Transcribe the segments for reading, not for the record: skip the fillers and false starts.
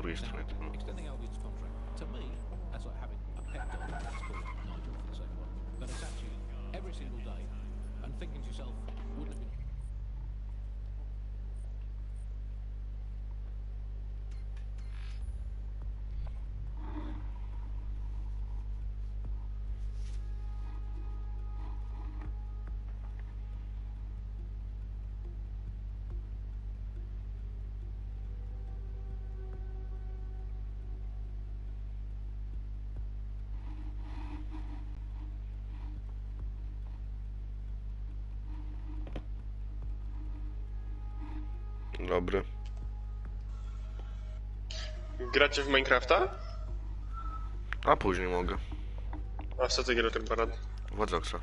drugiej stronie. Extending Albion's contract, to me, that's like having a pet dog. Let's call it Nigel for the sake of it. But it's actually every single day, and thinking to yourself, wouldn't it be... Dobry. Gracie w Minecrafta? A później mogę. A co ty gra tak barad? Wodzoxa.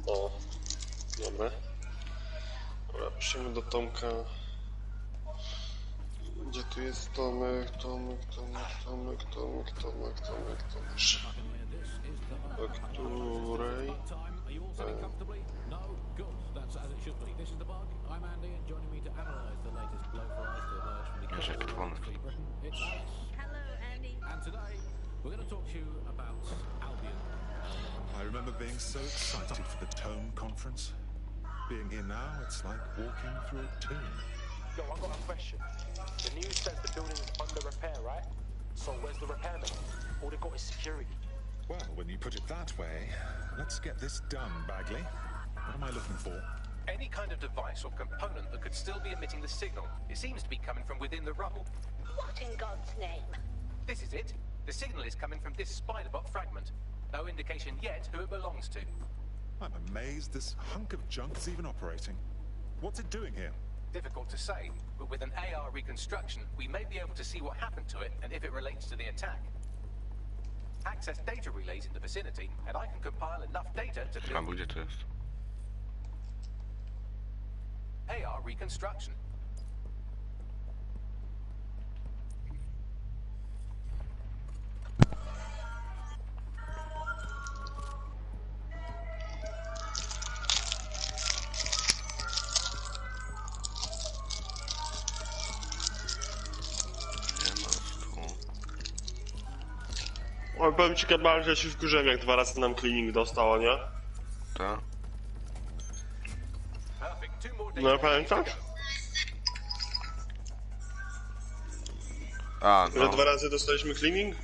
O, dobra. Dobra, piszemy do Tomka. Gdzie tu jest Tomek? Do której? And today we're going to talk to you about Albion. I remember being so excited for the Tome conference. Being here now, it's like walking through a tomb. Yo, I've got a question. The news says the building is under repair, right? So where's the repairman? All they got is security. Well, when you put it that way, let's get this done, Bagley. What am I looking for? Any kind of device or component that could still be emitting the signal. It seems to be coming from within the rubble. What in God's name? This is it. The signal is coming from this spider-bot fragment. No indication yet who it belongs to. I'm amazed this hunk of junk is even operating. What's it doing here? Difficult to say, but with an AR reconstruction, we may be able to see what happened to it and if it relates to the attack. Access data relays in the vicinity, and I can compile enough data to build Albo gdzie to jest? AR reconstruction. Oj, powiem ci, Kabal, że się wkurzyłem, jak 2 razy nam cleaning dostało, nie? Ta? Perfect. 2 more No, data pamiętasz? A, Że no. 2 razy dostaliśmy cleaning?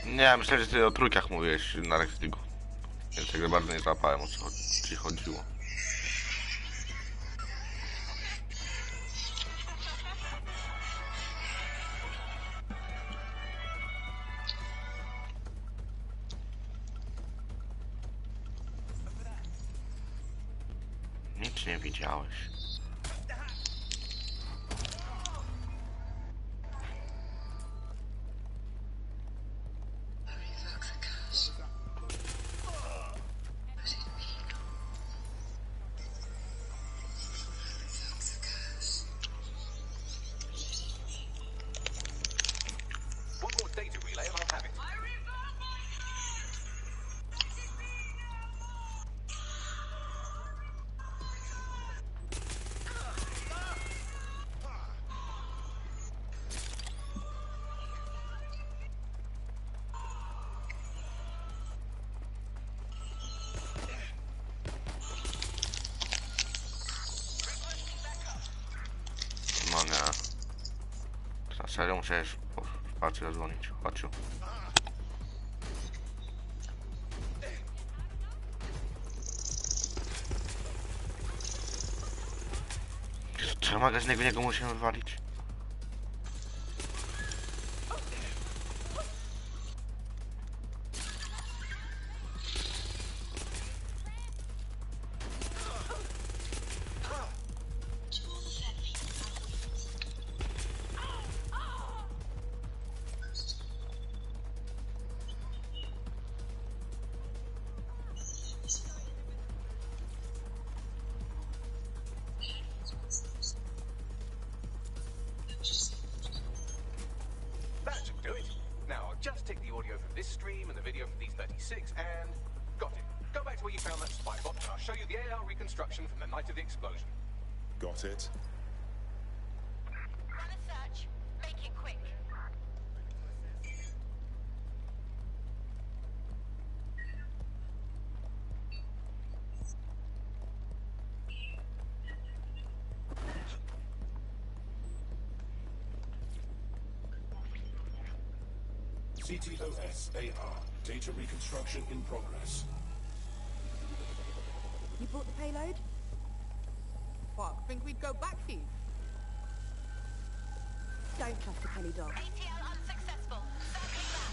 Nie, myślę, że ty o trójkach mówiłeś na Rextigu. Więc jakby bardzo nie złapałem, o co ci chodziło. Nic nie widziałeś. One more data relay and I'll have it. No nie. Na serio musiałeś patrzeć zadzwonić. Patrzył. Czy magazynnego niego musimy wywalić? That should do it. Now I'll just take the audio from this stream and the video from D36 and... got it. Go back to where you found that spy bot and I'll show you the AR reconstruction from the night of the explosion. Got it. Run a search. Make it quick. CTOS-AR. Data reconstruction in progress. You brought the payload? Fuck, think we'd go back for you? Don't trust the Kelly dog. ATL unsuccessful. Circling back.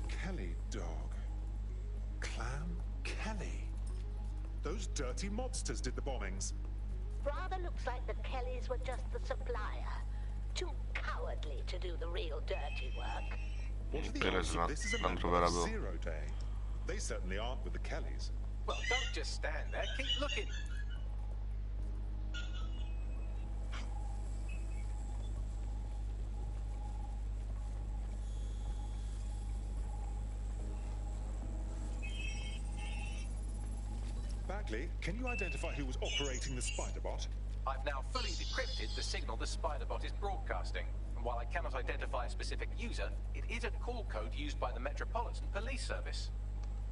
Kelly dog. Clan Kelly. Those dirty mobsters did the bombings. Rather looks like the Kellys were just the supplier. Too cowardly to do the real dirty work. What are the Tyle, odds że that this is a Land map Rovera of było. Zero Day? They certainly aren't with the Kellys. Well, don't just stand there. Keep looking. Bagley, can you identify who was operating the spider bot? I've now fully decrypted the signal the Spiderbot is broadcasting. And while I cannot identify a specific user, it is a call code used by the Metropolitan Police Service.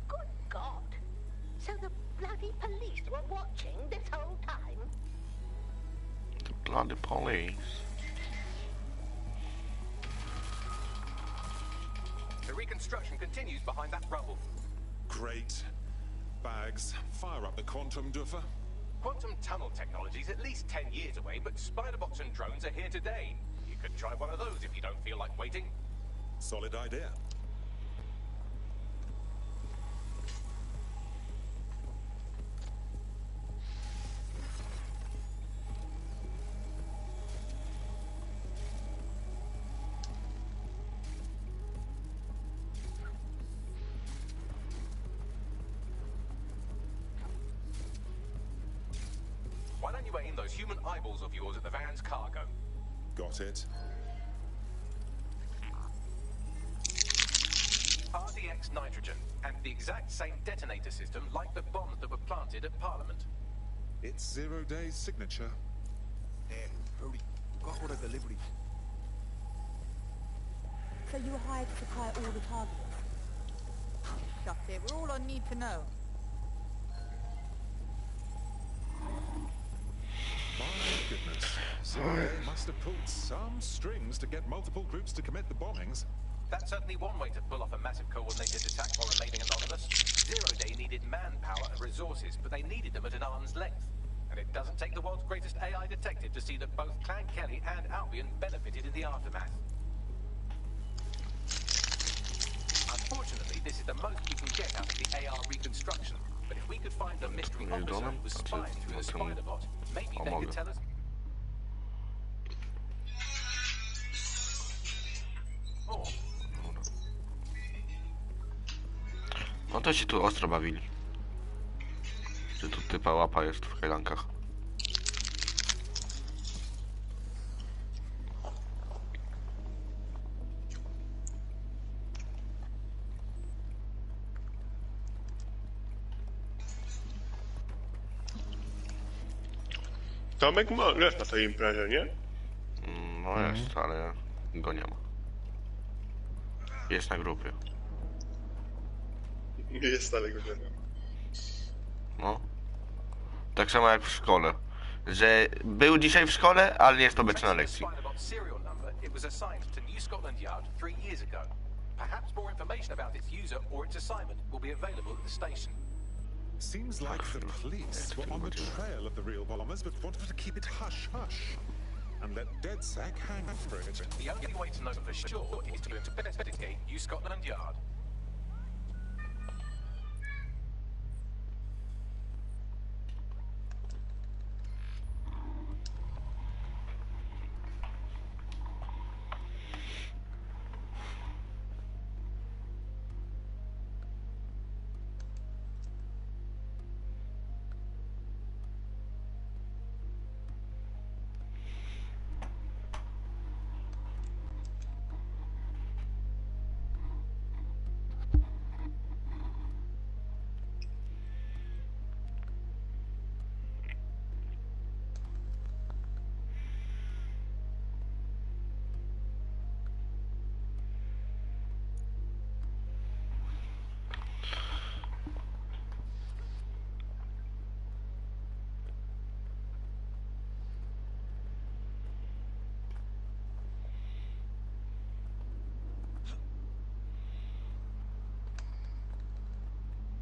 Good God. So the bloody police were watching this whole time? The bloody police. The reconstruction continues behind that rubble. Great. Bags, fire up the quantum duffer. Quantum tunnel technology is at least 10 years away, but Spiderbots and drones are here today. You could try one of those if you don't feel like waiting. Solid idea. Why don't you aim those human eyeballs of yours at the van's cargo? Got it. RDX nitrogen, and the exact same detonator system like the bombs that were planted at Parliament. It's Zero Day's signature. Brody, got all the deliveries. So you were hired to supply all the targets? Shut it, we're all on need to know. My goodness. Zero Day must have pulled some strings to get multiple groups to commit the bombings. That's certainly one way to pull off a massive coordinated attack while remaining anonymous. Zero Day needed manpower and resources, but they needed them at an arm's length. And it doesn't take the world's greatest AI detective to see that both Clan Kelly and Albion benefited in the aftermath. Unfortunately, this is the most we can get out of the AR reconstruction. But if we could find the mystery officer who was spying through the Spiderbot, maybe they could tell us. more. No to się tu ostro bawili. Czy tu typa łapa jest w kajdankach? Tomek jest na tej imprezie, nie? No jest, ale go nie ma. Jest na grupie. Nie jest daleko nie ma. No. Tak samo jak w szkole. Że był dzisiaj w szkole, ale nie jest obecny na lekcji. Spiderbot serial number, it was assigned to New Scotland Yard 3 years ago. Perhaps more information about its user or its assignment will be available at the station. Seems like the police were on the trail of the real bombers, but wanted to keep it hush-hush and let DedSec hang for it. The only way to know for sure is to investigate New Scotland Yard.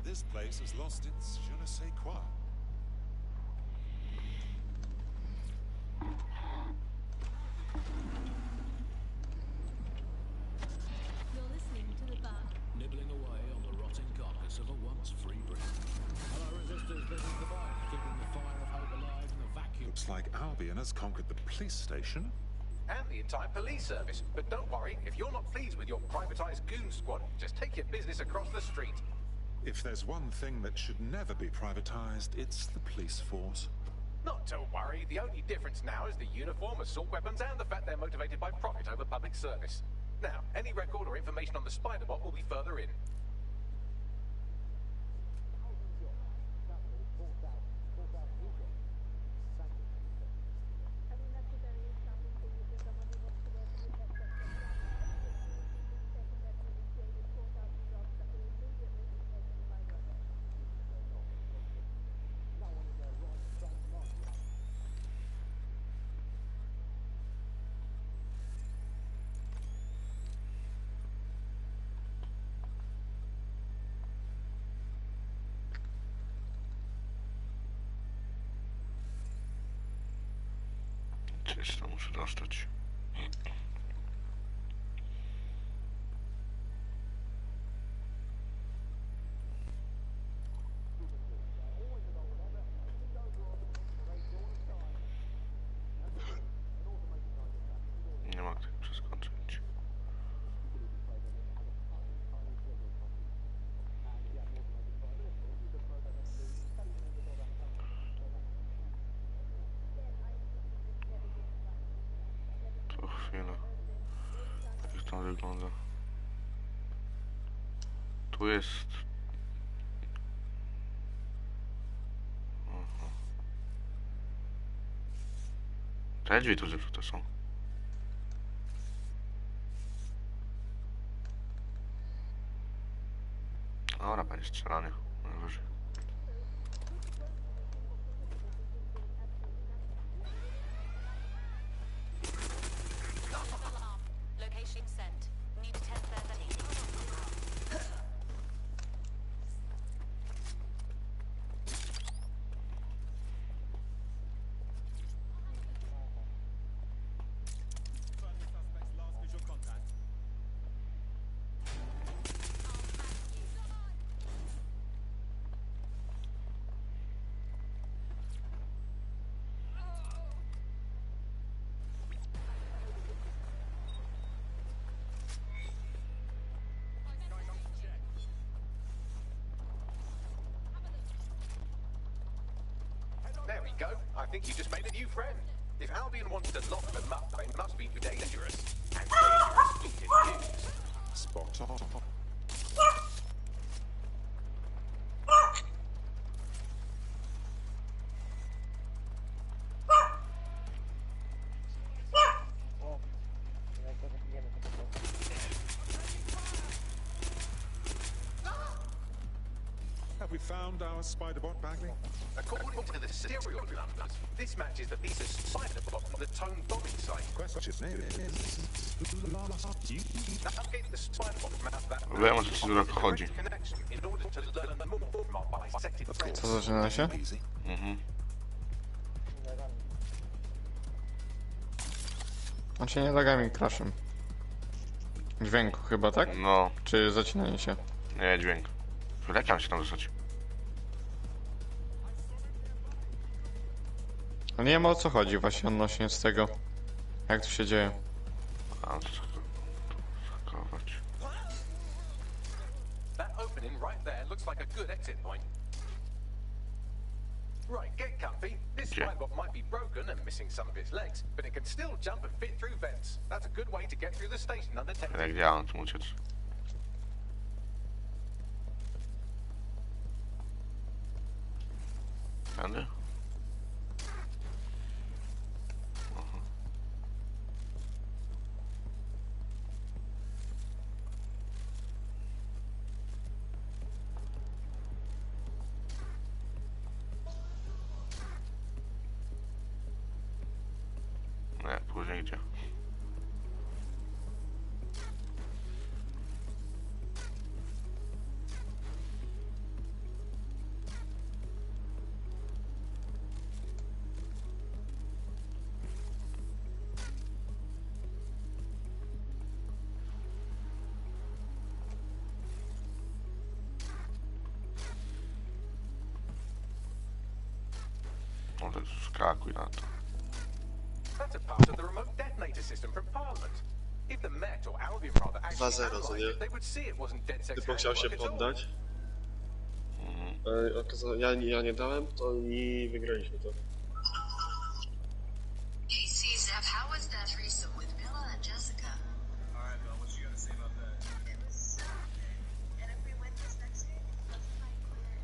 this place has lost its je ne sais quoi. You're listening to the bar. Nibbling away on the rotting carcass of a once free Britain. Hello, resistors. This is the Vine, keeping the fire of hope alive in the vacuum. Looks like Albion has conquered the police station. And the entire police service. But don't worry, if you're not pleased with your privatized goon squad, just take your business across the street. If there's one thing that should never be privatized, it's the police force. Not to worry, the only difference now is the uniform, assault weapons, and the fact they're motivated by profit over public service. Now, any record or information on the Spider-Bot will be further in. Gdzieś tam muszę dostać. Nie mogę tego przeskoczyć. To chwilę. Jak to wygląda? Tu jest... Aha. Te drzwi tu zepsute są. Dobra, będzie strzelanie. Najwyżej. Location sent. Need 10:30. There we go. I think you just made a new friend. If Albion wants to lock them up, they must be dangerous. And dangerous it is. Spot on. Have we found our Spider-Bot, Bagley? According to the serial numbers, this matches the piece of Spider-Bot on the Tone bombing site. Question's name is... Navigate the Spider-Bot from out that Wiem, o co ci tu chodzi. connection in order to learn more from our bisected friends. Co zaczyna się? On się nie lagami crashem. Dźwięku chyba, tak? No, Czy zacinanie się? nie, dźwięk. Jak mam się tam dostać? Ale nie wiem, o co chodzi właśnie odnośnie z tego. Jak to się dzieje? A, to zakować. That opening right there looks like a good exit point. Right, get comfy. This Yeah. Spider-Bot might be broken and missing some of its legs, but it can still jump and fit through vents. That's a good way to get through the station undetected. Jak działam, tu uciec. Tędy? Aha. Nie, później idzie. No to skakuj na to. That's a part of the remote detonator system from Parliament. If the Met, or Albion rather, actually 2-0, co analysed nie? it, they would see it wasn't DedSec's Typo chciał się handwork at all. poddać. Ja nie dałem, to i wygraliśmy to. Hey, CZF, how was that threesome with Bella and Jessica? Alright, Bill, what you gotta say about that? It was so good. And if we win this next game, let's fight clear.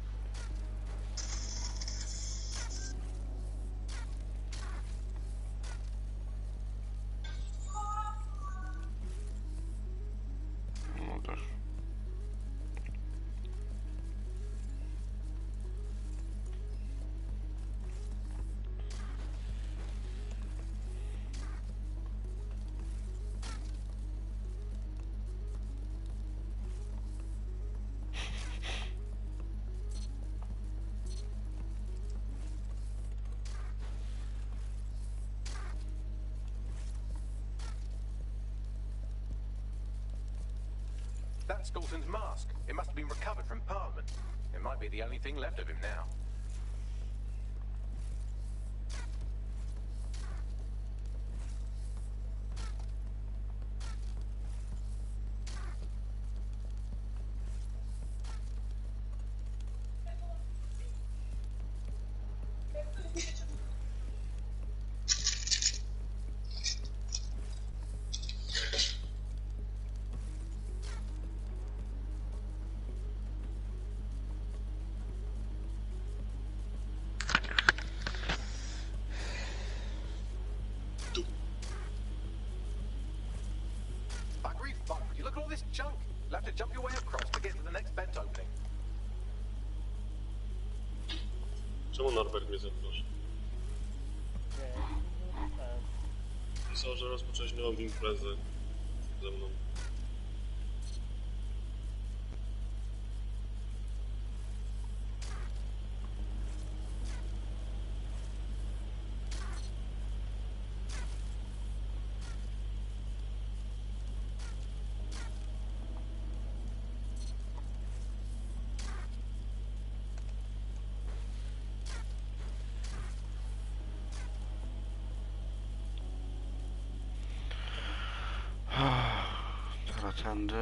No też. That's Galton's mask. It must have been recovered from Parliament. It might be the only thing left of him now. Buggery fuck. You look at all this junk. You'll have to jump your way across to get to the next vent opening. Czemu Norbert mnie zaprosi? Pisał, że rozpocząłeś nową imprezę ze mną. Teraz tędy.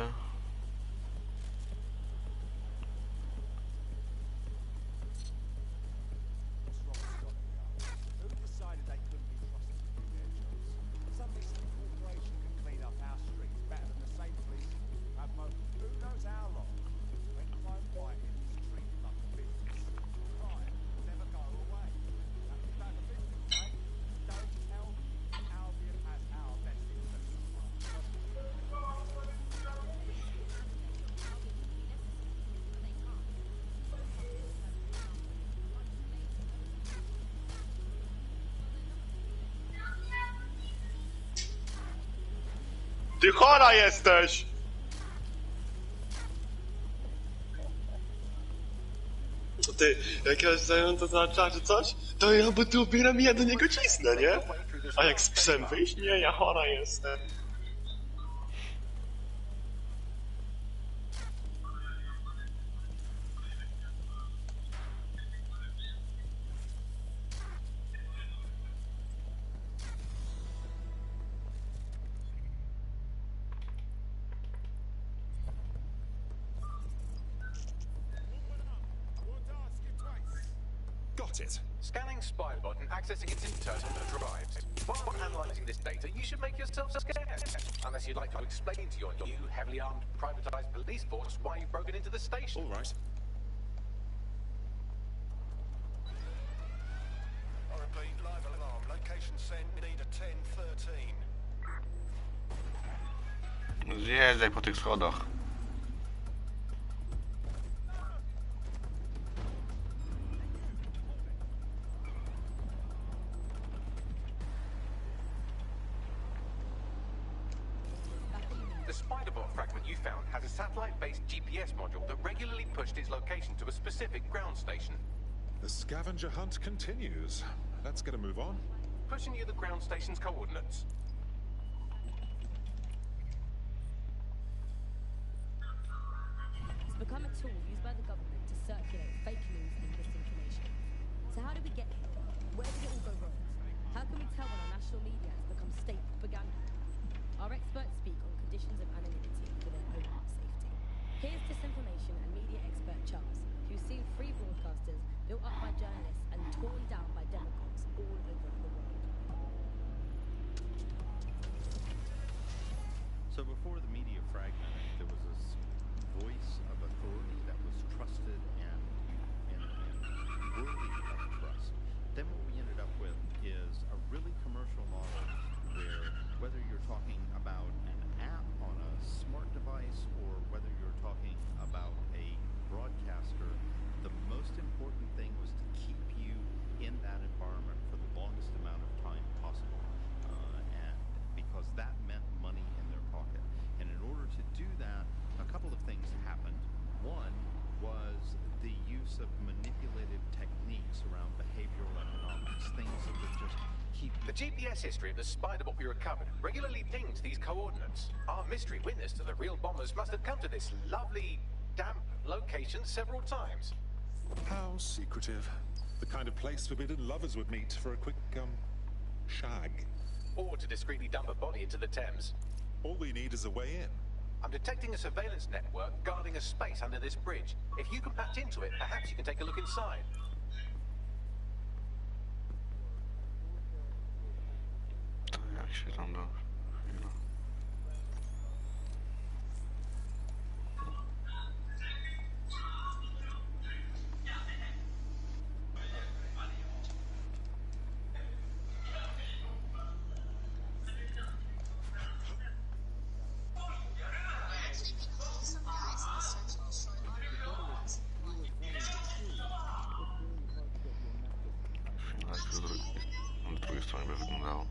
Who decided they couldn't be trusted to do their jobs? Suddenly some corporation can clean up our streets better than the same police have who knows how long. When crime fighting is treated like a business, crime will never go away. Now, if that's a business, mate, don't tell me Albion has our best interests. Ty chora jesteś! To ty, jak ja zająłem to za czy coś, to ja bo tu ubieram i ja do niego cisnę, nie? A jak z psem wyjść? Nie, ja chora jestem. Got it. Scanning Spiderbot and accessing its internal drives. While analysing this data, you should make yourself scared. Unless you'd like to explain to your new, heavily armed, privatised police force why you've broken into the station. All right. I repeat, live alarm. Location sent, need a 10-13. Zjeżdżaj po tych schodach. The Spiderbot fragment you found has a satellite-based GPS module that regularly pushed its location to a specific ground station. The scavenger hunt continues. Let's get a move on. Pushing you the ground station's coordinates. It's become a tool used by the government to circulate fake news and misinformation. So how did we get here? Where social media has become state propaganda. Our experts speak on conditions of anonymity for their own safety. Here's disinformation and media expert Charles, who's seen free broadcasters built up by journalists and torn down by demagogues all over the world. So before the media fragmented, there was this voice of authority that was trusted and worthy of trust. Then what we ended up with is a really commercial model where whether you're talking about an app on a smart device or whether you're talking about a broadcaster, the most important thing was to keep you in that environment for the longest amount of time possible. And because that meant money in their pocket. And in order to do that, a couple of things happened. One was the use of manipulative techniques around behavioral economics, things that would just keep... The GPS history of the spider bot we recovered regularly pings these coordinates. Our mystery witness to the real bombers must have come to this lovely, damp location several times. How secretive. The kind of place forbidden lovers would meet for a quick, shag. Or to discreetly dump a body into the Thames. All we need is a way in. I'm detecting a surveillance network guarding a space under this bridge. If you can patch into it, perhaps you can take a look inside. Jak się tam da? Chwila. Chwila, jak to od drugiej strony by wyglądało.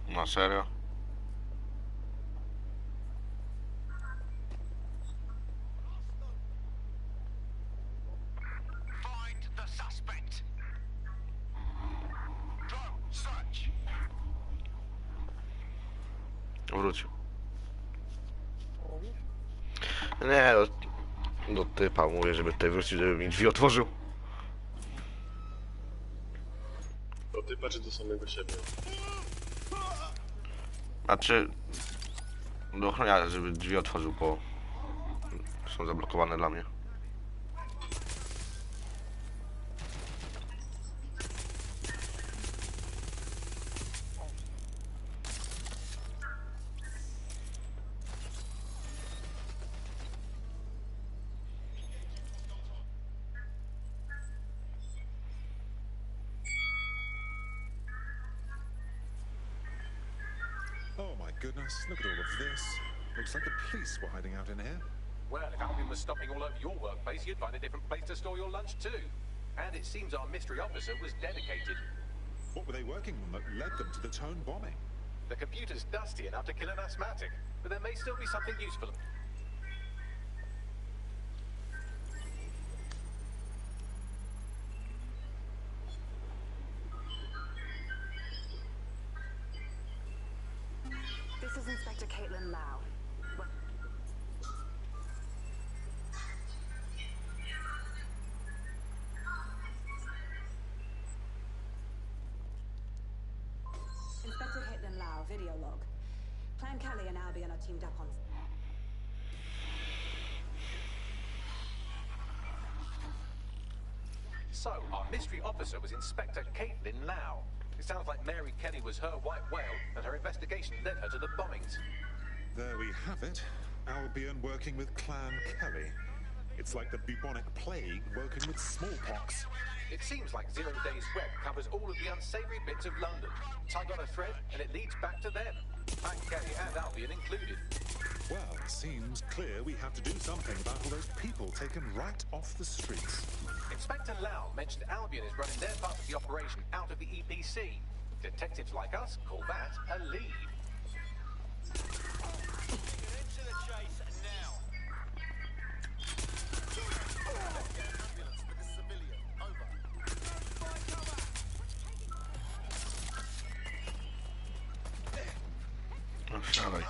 Na serio? Find the suspect. Drone search. Wrócił. Nie, do typa mówię, żeby tutaj wrócił, żeby mi drzwi otworzył. Do typa czy do samego siebie? Znaczy, do ochroniarza, żeby drzwi otworzył, bo są zablokowane dla mnie. Oh my goodness, look at all of this. Looks like the police were hiding out in here. Well, if Alvin was stopping all over your workplace, you'd find a different place to store your lunch too. And it seems our mystery officer was dedicated. What were they working on that led them to the Tone bombing? The computer's dusty enough to kill an asthmatic, but there may still be something useful. This is Inspector Caitlin Lau. Inspector Caitlin Lau, video log. Clan Kelly and Albion are teamed up on... So, our mystery officer was Inspector Caitlin Lau. It sounds like Mary Kelly was her white whale, and her investigation led her to the bombings. There we have it. Albion working with Clan Kelly. It's like the bubonic plague working with smallpox. It seems like Zero Days Web covers all of the unsavory bits of London. Tug on a thread, and it leads back to them. Clan Kelly and Albion included. Well, seems clear we have to do something about all those people taken right off the streets. Inspector Lau mentioned Albion is running their part of the operation out of the EPC. Detectives like us call that a lead. Oh, sorry.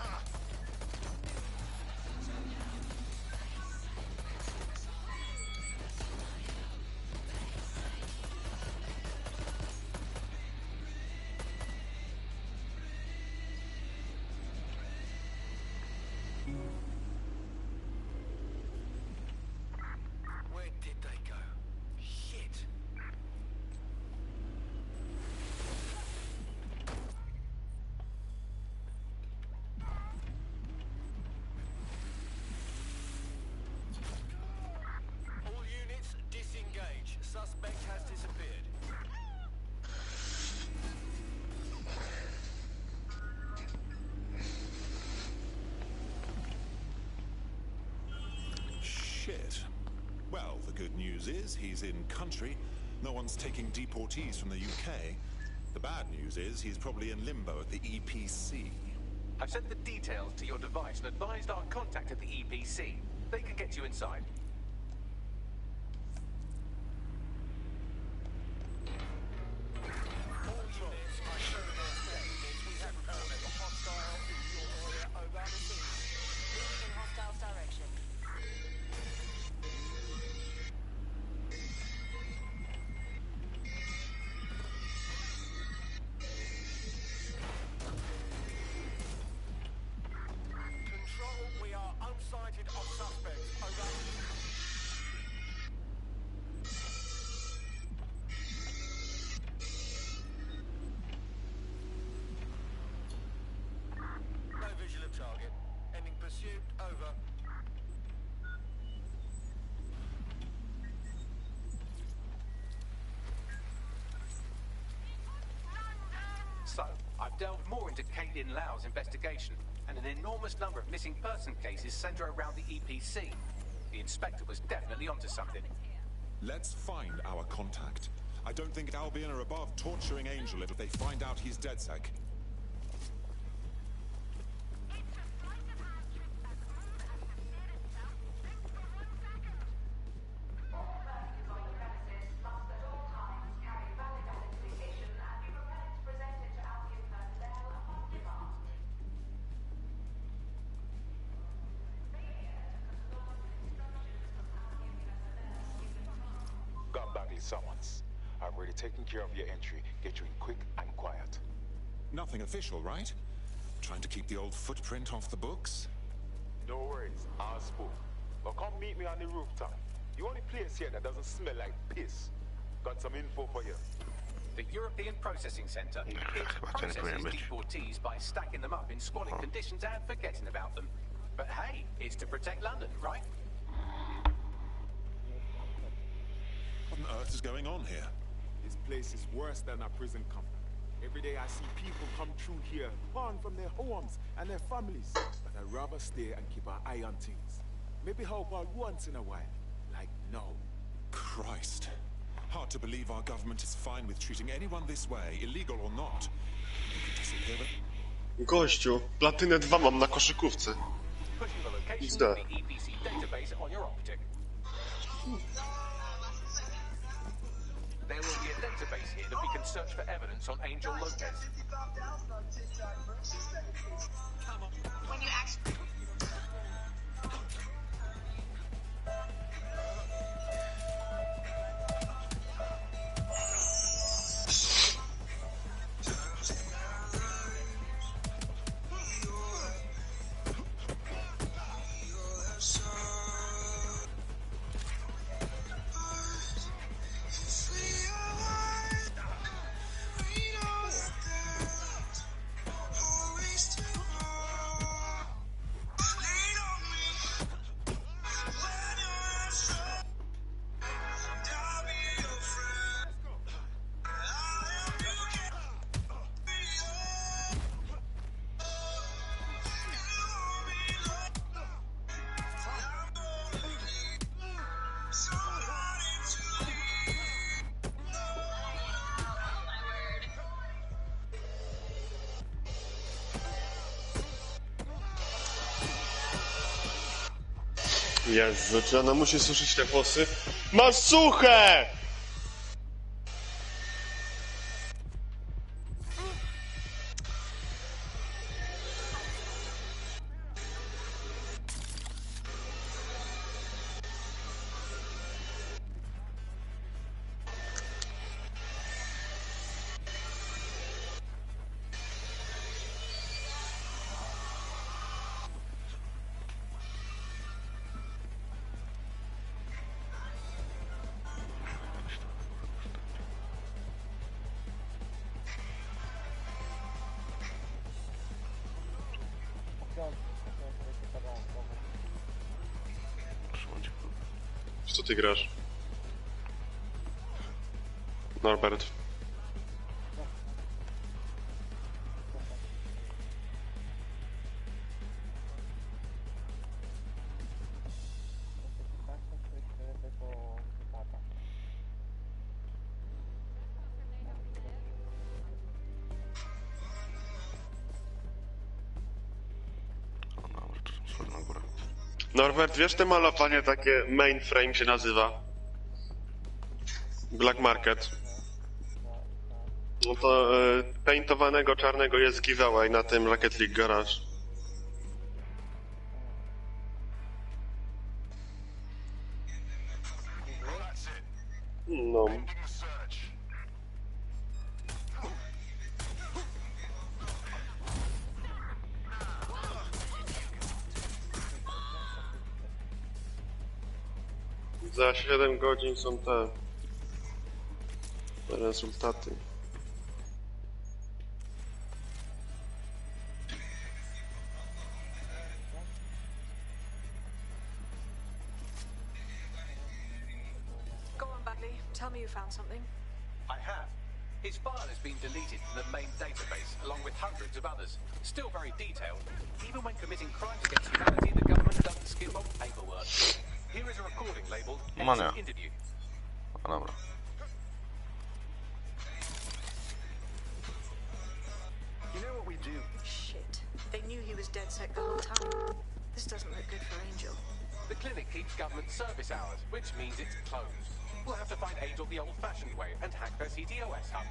Where did they go? Shit. All units disengage. Suspect has disappeared. Shit. Well, the good news is he's in country. No one's taking deportees from the UK. The bad news is he's probably in limbo at the EPC. I've sent the details to your device and advised our contact at the EPC. They can get you inside. All units are showing their statements. We have reported a hostile in your area. Over. Moving in hostile's direction. Control, we are unsighted of suspects. Over. No visual of target. Ending pursuit. Over. So, I've delved more into Caitlin Lau's investigation, and an enormous number of missing person cases center around the EPC. The inspector was definitely onto something. Let's find our contact. I don't think Albion are above torturing Angel if they find out he's DedSec. Got Bagley summons. I've already taken care of your entry. Get you in quick and quiet. Nothing official, right? Trying to keep the old footprint off the books? No worries, I'll spook. But come meet me on the rooftop. The only place here that doesn't smell like piss. Got some info for you. The European Processing Centre processes deportees by stacking them up in squalid conditions and forgetting about them. But hey, it's to protect London, right? What on earth is going on here? This place is worse than a prison camp. Every day I see people come through here, gone from their homes and their families. But I'd rather stay and keep an eye on things. Maybe help out once in a while. Like now. Christ. Hard to believe our government is fine with treating anyone this way, illegal or not. You can disappear, but Gościu, platynę 2 mam na koszykówce. Pushing the location Who's that? of the EPC database on your optic. There will be a database here that we can search for evidence on Angel Lopez. When you actually... Jezu, czy ona musi suszyć te włosy? Masz suche! W co ty grasz? Norbert. Norbert, wiesz te malowanie takie mainframe się nazywa? Black Market. No to paintowanego czarnego jest giveaway na tym Rocket League Garage. No. Za 7 godzin są te rezultaty. Go on, Bagley. Tell me you found something. I have. His file has been deleted from the main database, along with hundreds of others. Still very detailed. Even when committing crimes against humanity, the government doesn't skip on paperwork. Here is a recording labeled Exit Interview. Dobra. You know what we do? Shit. They knew he was dead set the whole time. This doesn't look good for Angel. The clinic keeps government service hours, which means it's closed. We'll have to find Angel the old-fashioned way and hack their CTOS hub.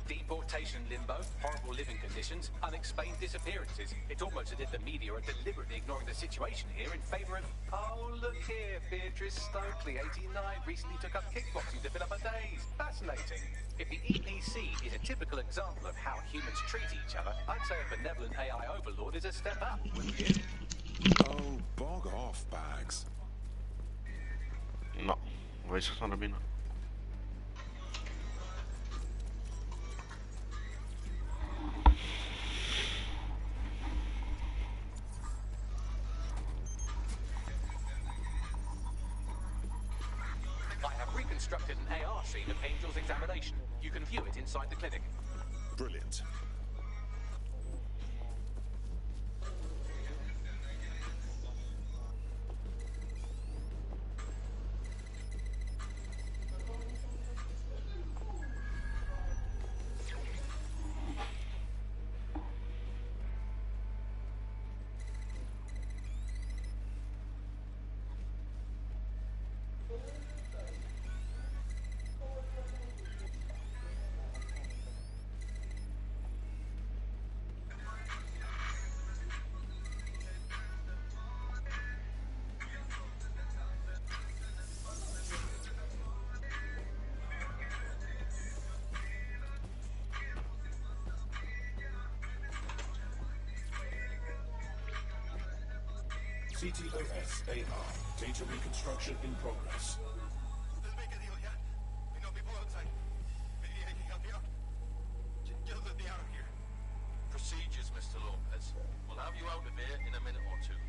Deportation limbo, horrible living conditions, unexplained disappearances. It's almost as if the media are deliberately ignoring the situation here in favour of... Oh, look here, Beatrice Stokely, 89, recently took up kickboxing to fill up her days. Fascinating. If the EPC is a typical example of how humans treat each other, I'd say a benevolent AI overlord is a step up, wouldn't you? Oh, bog off, Bags. No, weź co robimy. I have reconstructed an AR scene of Angel's examination. You can view it inside the clinic. Brilliant. CTOS AR. Data reconstruction in progress. Procedures, Mr. Lopez. We'll have you out of here in a minute or two.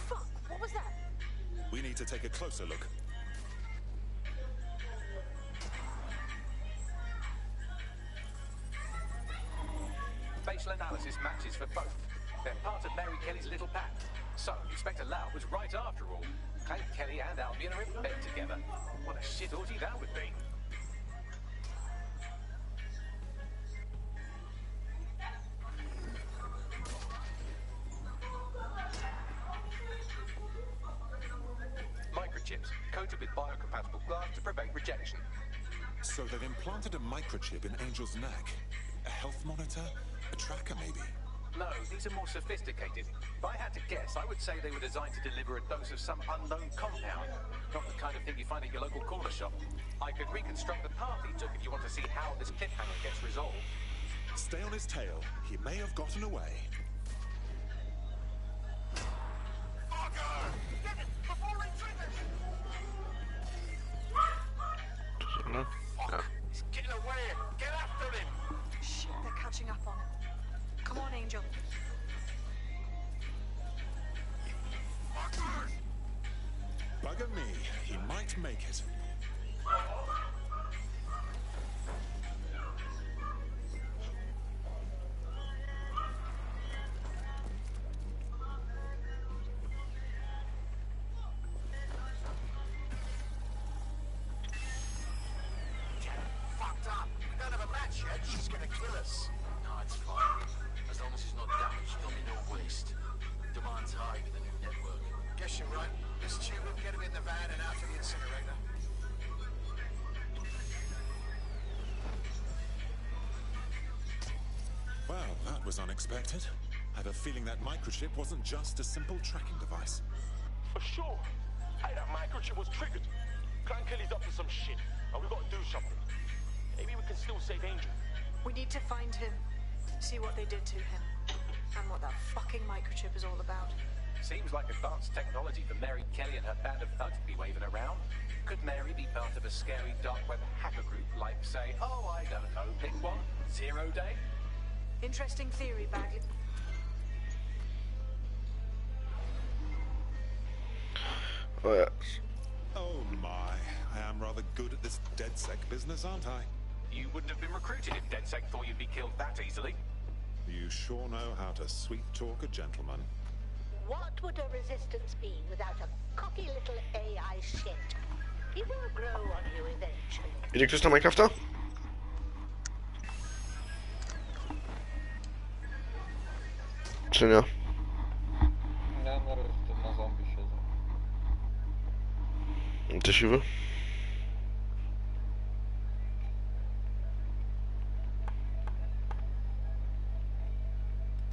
Fuck! What was that? We need to take a closer look. Facial analysis matches for both. They're part of Mary Kelly's little pack. So, Inspector Lau was right after all. Clank Kelly and Albion are in bed together. What a shit orgy that would be. Microchips, coated with biocompatible glass to prevent rejection. So they've implanted a microchip in Angel's neck. A health monitor? A tracker, maybe? No, these are more sophisticated. If I had to guess, I would say they were designed to deliver a dose of some unknown compound. Not the kind of thing you find at your local corner shop. I could reconstruct the path he took if you want to see how this cliffhanger gets resolved. Stay on his tail. He may have gotten away. No? No. He's getting away. Get after him. Shit, they're catching up on him. Come on, Angel. Bugger me. He might make it. Fucked up. We don't have a match yet. She's gonna kill us. No, it's fine. As long as it's not damaged, there'll be no waste. Demand's high with the new network. Guess you're right. Let's tube him, get him in the van and out to the incinerator. Well, that was unexpected. I have a feeling that microchip wasn't just a simple tracking device. For sure. Hey, that microchip was triggered. Clan Kelly's up to some shit, and we gotta do something. Maybe we can still save Angel. We need to find him, see what they did to him, and what that fucking microchip is all about. Seems like advanced technology for Mary Kelly and her band of thugs to be waving around. Could Mary be part of a scary dark web hacker group like, say, oh, I don't know, pick one, 0 Day? Interesting theory, Bagley. Oh, yes. Oh my, I am rather good at this DedSec business, aren't I? You wouldn't have been recruited if DedSec thought you'd be killed that easily. You sure know how to sweet talk a gentleman. What would a resistance be without a cocky little AI shit? He will grow on you eventually. Idzie ktoś na Minecrafta? Czy nie? Ja na resztę na zombie siedzę. Ty siwy?